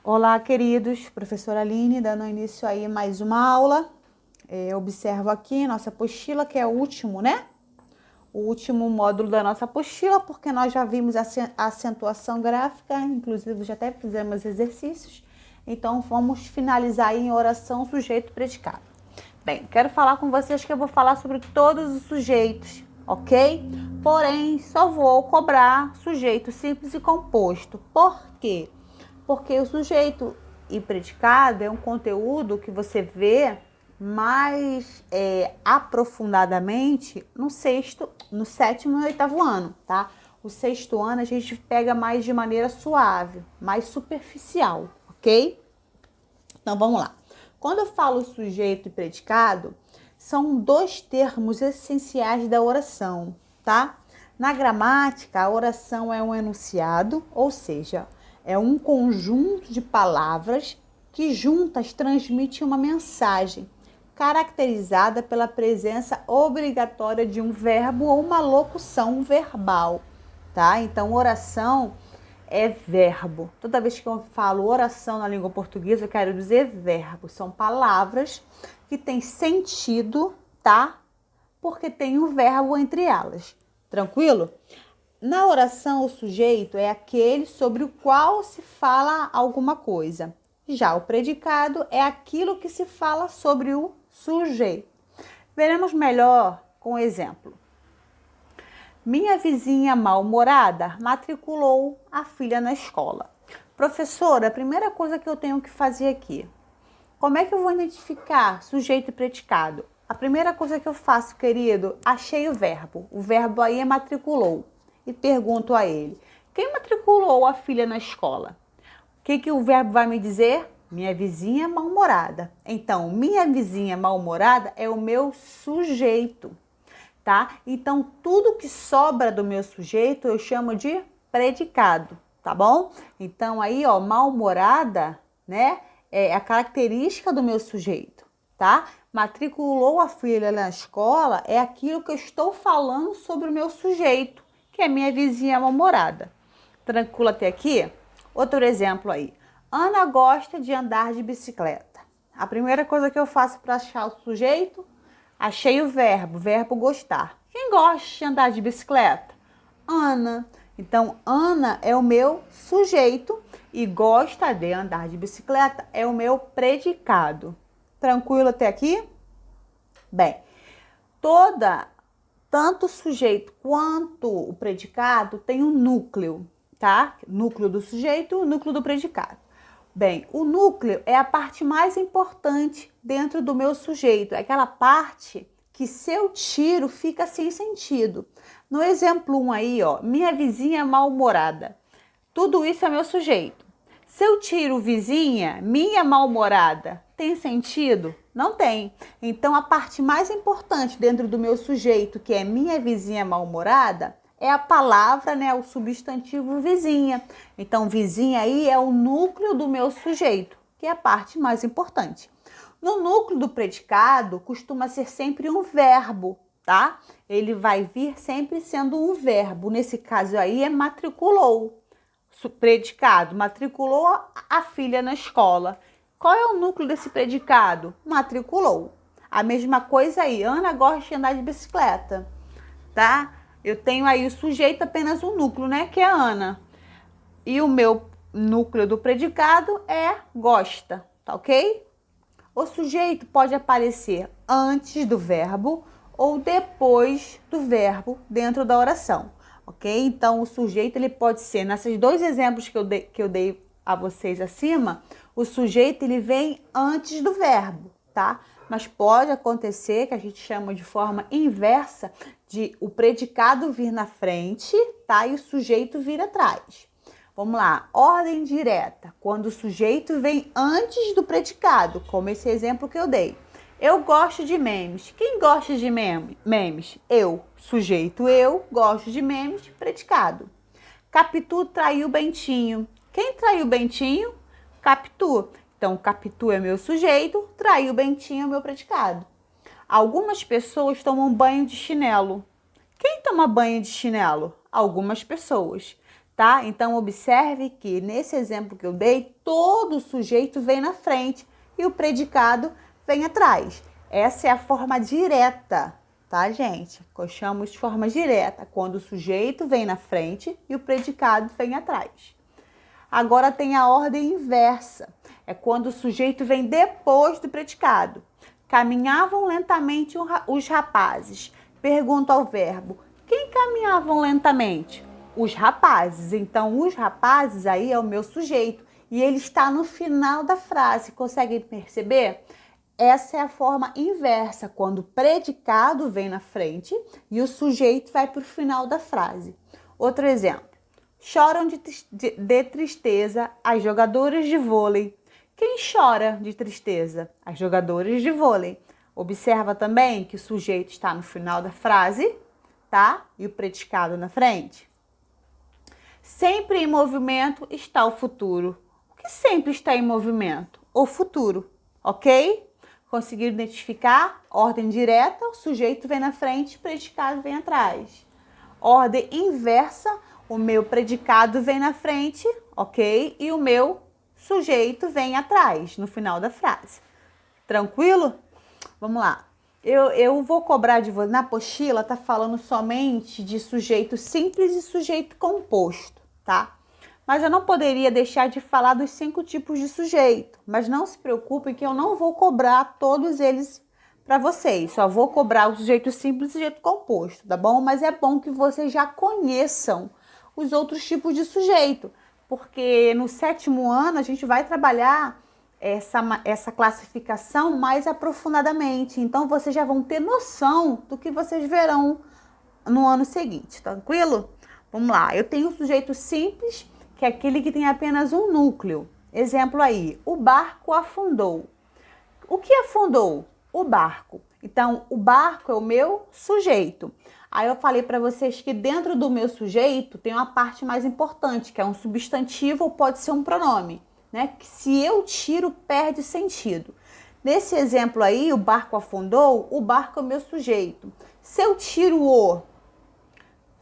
Olá, queridos, professora Aline, dando início aí a mais uma aula. Observo aqui nossa apostila, que é o último, né? O último módulo da nossa apostila, porque nós já vimos a acentuação gráfica, inclusive já até fizemos exercícios. Então, vamos finalizar aí em oração, sujeito, predicado. Bem, quero falar com vocês que eu vou falar sobre todos os sujeitos, ok? Porém, só vou cobrar sujeito simples e composto. Por quê? Porque o sujeito e predicado é um conteúdo que você vê mais aprofundadamente no sétimo e oitavo ano, tá? O sexto ano a gente pega mais de maneira suave, mais superficial, ok? Então vamos lá. Quando eu falo sujeito e predicado, são dois termos essenciais da oração, tá? Na gramática, a oração é um enunciado, ou seja, é um conjunto de palavras que juntas transmitem uma mensagem, caracterizada pela presença obrigatória de um verbo ou uma locução verbal, tá? Então, oração é verbo. Toda vez que eu falo oração na língua portuguesa, eu quero dizer verbo. São palavras que têm sentido, tá? Porque tem um verbo entre elas. Tranquilo? Na oração, o sujeito é aquele sobre o qual se fala alguma coisa. Já o predicado é aquilo que se fala sobre o sujeito. Veremos melhor com exemplo. Minha vizinha mal-humorada matriculou a filha na escola. Professora, a primeira coisa que eu tenho que fazer aqui, como é que eu vou identificar sujeito e predicado? A primeira coisa que eu faço, querido, achei o verbo. O verbo aí é matriculou. E pergunto a ele, quem matriculou a filha na escola? O que o verbo vai me dizer? Minha vizinha mal-humorada. Então, minha vizinha mal-humorada é o meu sujeito, tá? Então, tudo que sobra do meu sujeito eu chamo de predicado, tá bom? Então, aí, ó, mal-humorada, né, é a característica do meu sujeito, tá? Matriculou a filha na escola é aquilo que eu estou falando sobre o meu sujeito, que é minha vizinha mal-humorada. Tranquilo até aqui? Outro exemplo aí. Ana gosta de andar de bicicleta. A primeira coisa que eu faço para achar o sujeito, achei o verbo gostar. Quem gosta de andar de bicicleta? Ana. Então, Ana é o meu sujeito e gosta de andar de bicicleta é o meu predicado. Tranquilo até aqui? Bem, tanto o sujeito quanto o predicado tem um núcleo, tá? Núcleo do sujeito e o núcleo do predicado. Bem, o núcleo é a parte mais importante dentro do meu sujeito, é aquela parte que se eu tiro fica sem sentido. No exemplo 1 aí, ó, minha vizinha é mal-humorada. Tudo isso é meu sujeito. Se eu tiro vizinha, minha mal-humorada, tem sentido? Não tem. Então, a parte mais importante dentro do meu sujeito, que é minha vizinha mal-humorada, é a palavra, né, o substantivo vizinha. Então, vizinha aí é o núcleo do meu sujeito, que é a parte mais importante. No núcleo do predicado, costuma ser sempre um verbo, tá? Ele vai vir sempre sendo um verbo. Nesse caso aí é matriculou. Predicado, matriculou a filha na escola. Qual é o núcleo desse predicado? Matriculou. A mesma coisa aí, Ana gosta de andar de bicicleta, tá? Eu tenho aí o sujeito, apenas um núcleo, né? Que é Ana. E o meu núcleo do predicado é gosta, tá ok? O sujeito pode aparecer antes do verbo ou depois do verbo dentro da oração, ok? Então, o sujeito ele pode ser, nesses dois exemplos que eu dei a vocês acima, o sujeito ele vem antes do verbo, tá? Mas pode acontecer, que a gente chama de forma inversa, de o predicado vir na frente, tá? E o sujeito vir atrás. Vamos lá, ordem direta, quando o sujeito vem antes do predicado, como esse exemplo que eu dei. Eu gosto de memes. Quem gosta de memes? Eu. Sujeito eu, gosto de memes, predicado. Capitu traiu Bentinho. Quem traiu Bentinho? Capitu. Então, Capitu é meu sujeito, traiu Bentinho é meu predicado. Algumas pessoas tomam banho de chinelo. Quem toma banho de chinelo? Algumas pessoas. tá? Então, observe que nesse exemplo que eu dei, todo sujeito vem na frente e o predicado vem atrás. Essa é a forma direta, tá, gente? Eu chamo de forma direta, quando o sujeito vem na frente e o predicado vem atrás. Agora tem a ordem inversa, é quando o sujeito vem depois do predicado. Caminhavam lentamente os rapazes. Pergunta ao verbo, quem caminhavam lentamente? Os rapazes. Então, os rapazes aí é o meu sujeito e ele está no final da frase. Conseguem perceber? Essa é a forma inversa, quando o predicado vem na frente e o sujeito vai para o final da frase. Outro exemplo. Choram de tristeza as jogadoras de vôlei. Quem chora de tristeza? As jogadoras de vôlei. Observa também que o sujeito está no final da frase, tá? E o predicado na frente. Sempre em movimento está o futuro. O que sempre está em movimento? O futuro, ok? Conseguiram identificar? Ordem direta, o sujeito vem na frente, o predicado vem atrás. Ordem inversa, o meu predicado vem na frente, ok? E o meu sujeito vem atrás, no final da frase. Tranquilo? Vamos lá. Eu vou cobrar de você. Na apostila tá falando somente de sujeito simples e sujeito composto, tá? Mas eu não poderia deixar de falar dos 5 tipos de sujeito. Mas não se preocupem que eu não vou cobrar todos eles para vocês. Só vou cobrar o sujeito simples e o sujeito composto, tá bom? Mas é bom que vocês já conheçam os outros tipos de sujeito. Porque no 7º ano a gente vai trabalhar essa classificação mais aprofundadamente. Então, vocês já vão ter noção do que vocês verão no ano seguinte, tranquilo? Vamos lá, eu tenho o sujeito simples, que é aquele que tem apenas um núcleo. Exemplo aí, o barco afundou. O que afundou? O barco. Então, o barco é o meu sujeito. Aí eu falei para vocês que dentro do meu sujeito tem uma parte mais importante, que é um substantivo ou pode ser um pronome, né? Que se eu tiro, perde sentido. Nesse exemplo aí, o barco afundou, o barco é o meu sujeito. Se eu tiro o,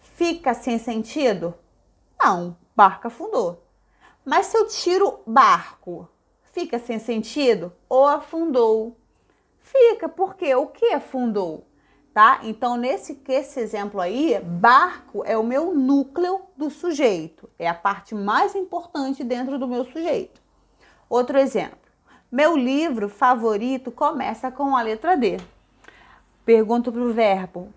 fica sem sentido? Não, barco afundou. Mas se eu tiro barco, fica sem sentido? Ou afundou? Fica, porque o que afundou? Tá? Então, esse exemplo aí, barco é o meu núcleo do sujeito. É a parte mais importante dentro do meu sujeito. Outro exemplo. Meu livro favorito começa com a letra D. Pergunto para o verbo.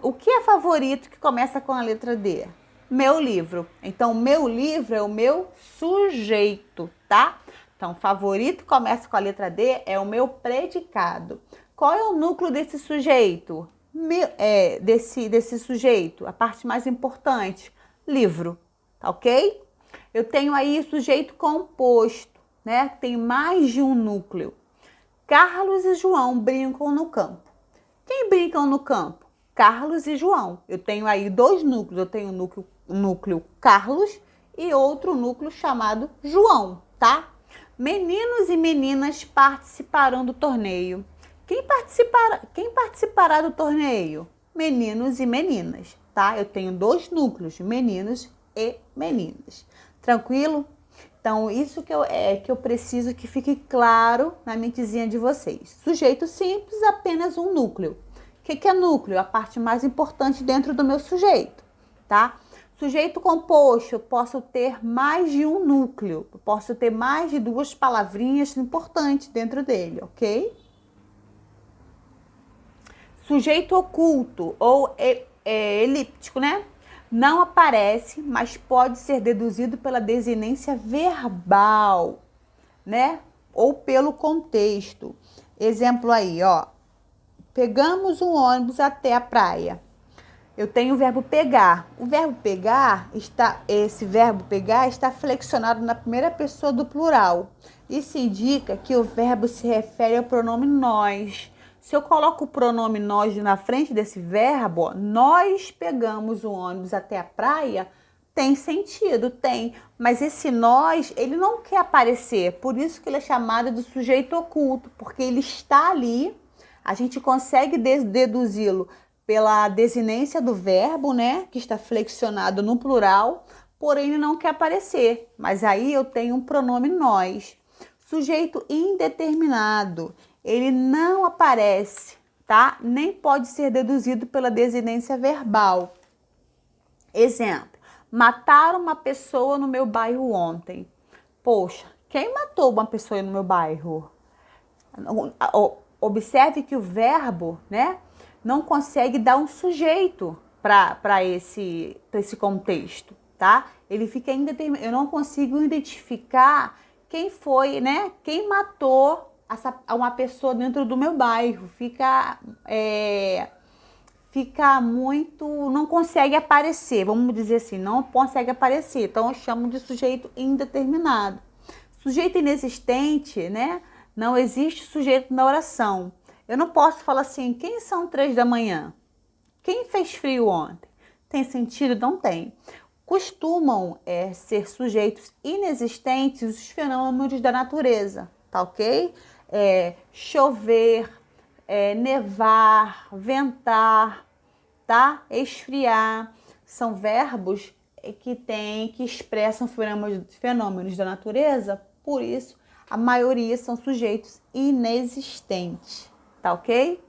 O que é favorito que começa com a letra D? Meu livro. Então, meu livro é o meu sujeito, tá? Então, favorito começa com a letra D, é o meu predicado. Qual é o núcleo desse sujeito? Desse sujeito, a parte mais importante, livro, tá ok? Eu tenho aí sujeito composto, né? Tem mais de um núcleo. Carlos e João brincam no campo. Quem brincam no campo? Carlos e João. Eu tenho aí 2 núcleos. Eu tenho o núcleo Carlos e outro núcleo chamado João, tá? Meninos e meninas participarão do torneio. Quem participará do torneio? Meninos e meninas, tá? Eu tenho 2 núcleos, meninos e meninas. Tranquilo? Então, isso que eu preciso que fique claro na mentezinha de vocês. Sujeito simples, apenas um núcleo. O que é núcleo? A parte mais importante dentro do meu sujeito, tá? Sujeito composto, eu posso ter mais de um núcleo. Eu posso ter mais de 2 palavrinhas importantes dentro dele, ok? Sujeito oculto ou elíptico, né? Não aparece, mas pode ser deduzido pela desinência verbal, né? Ou pelo contexto. Exemplo aí, ó. Pegamos um ônibus até a praia. Eu tenho o verbo pegar. O verbo pegar esse verbo pegar está flexionado na primeira pessoa do plural. Isso indica que o verbo se refere ao pronome nós. Se eu coloco o pronome nós na frente desse verbo, ó, nós pegamos o ônibus até a praia, tem sentido, tem. Mas esse nós, ele não quer aparecer, por isso que ele é chamado de sujeito oculto, porque ele está ali, a gente consegue deduzi-lo pela desinência do verbo, né, que está flexionado no plural, porém ele não quer aparecer. Mas aí eu tenho um pronome nós. Sujeito indeterminado, ele não aparece, tá? Nem pode ser deduzido pela desinência verbal. Exemplo, mataram uma pessoa no meu bairro ontem. Poxa, quem matou uma pessoa no meu bairro? Observe que o verbo, né, não consegue dar um sujeito para esse contexto, tá? Ele fica indeterminado. Eu não consigo identificar quem foi, né? Quem matou uma pessoa dentro do meu bairro. Fica muito, não consegue aparecer, vamos dizer assim, não consegue aparecer. Então eu chamo de sujeito indeterminado. Sujeito inexistente, né? Não existe sujeito na oração. Eu não posso falar assim, quem são 3 da manhã? Quem fez frio ontem? Tem sentido? Não tem. Costumam ser sujeitos inexistentes os fenômenos da natureza, tá ok? Chover, nevar, ventar, tá? Esfriar. São verbos que expressam fenômenos da natureza, por isso a maioria são sujeitos inexistentes, tá ok?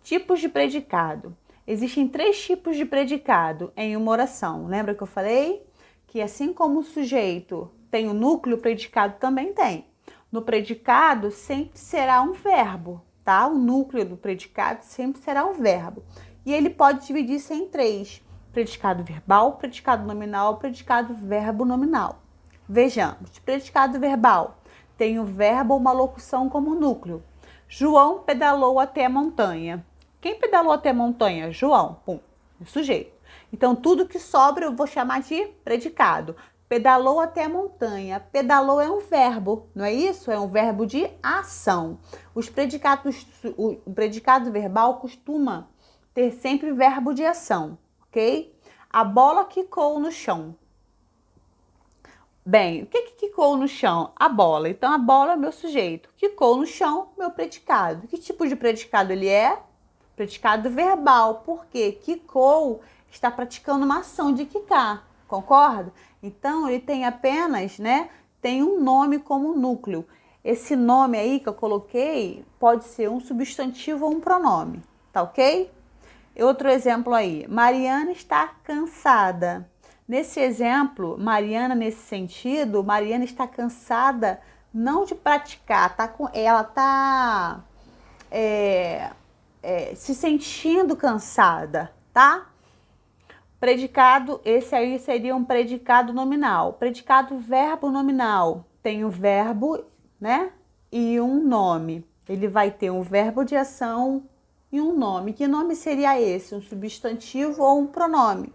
Tipos de predicado. Existem 3 tipos de predicado em uma oração. Lembra que eu falei? Que assim como o sujeito tem o núcleo, o predicado também tem. No predicado sempre será um verbo, tá? O núcleo do predicado sempre será um verbo. E ele pode dividir-se em 3. Predicado verbal, predicado nominal, predicado verbo nominal. Vejamos, predicado verbal tem o verbo ou uma locução como núcleo. João pedalou até a montanha. Quem pedalou até a montanha? João. Pum, o sujeito. Então, tudo que sobra eu vou chamar de predicado. Pedalou até a montanha. Pedalou é um verbo, não é isso? É um verbo de ação. O predicado verbal costuma ter sempre verbo de ação, ok? A bola quicou no chão. Bem, o que quicou no chão? A bola. Então, a bola é meu sujeito. Quicou no chão, meu predicado. Que tipo de predicado ele é? Predicado verbal. Por quê? Quicou está praticando uma ação de quicar. Concorda? Então, ele tem apenas, né? Tem um nome como núcleo. Esse nome aí que eu coloquei pode ser um substantivo ou um pronome. Tá ok? Outro exemplo aí. Mariana está cansada. Nesse exemplo, Mariana, nesse sentido, Mariana está cansada não de praticar, ela está se sentindo cansada, tá? Predicado, esse aí seria um predicado nominal. Predicado verbo nominal tem o verbo, né? E um nome. Ele vai ter um verbo de ação e um nome. Que nome seria esse? Um substantivo ou um pronome?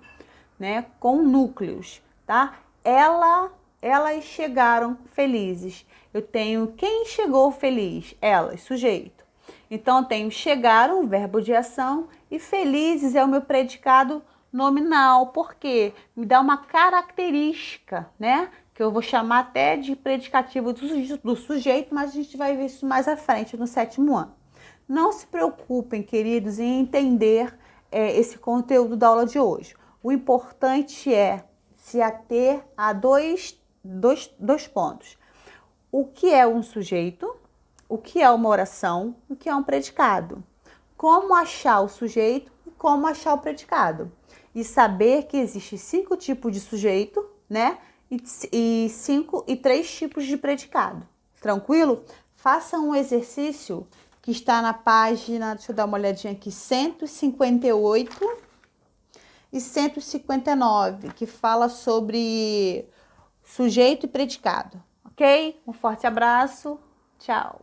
Né, com núcleos, tá? Elas chegaram felizes. Eu tenho quem chegou feliz? Elas, sujeito. Então, eu tenho chegaram, verbo de ação, e felizes é o meu predicado nominal, porque me dá uma característica, né? Que eu vou chamar até de predicativo do sujeito, mas a gente vai ver isso mais à frente no 7º ano. Não se preocupem, queridos, em entender esse conteúdo da aula de hoje. O importante é se ater a dois pontos. O que é um sujeito, o que é uma oração, o que é um predicado. Como achar o sujeito e como achar o predicado. E saber que existe 5 tipos de sujeito, né? E 3 tipos de predicado. Tranquilo? Faça um exercício que está na página, deixa eu dar uma olhadinha aqui, 158 e 159, que fala sobre sujeito e predicado, ok? Um forte abraço, tchau!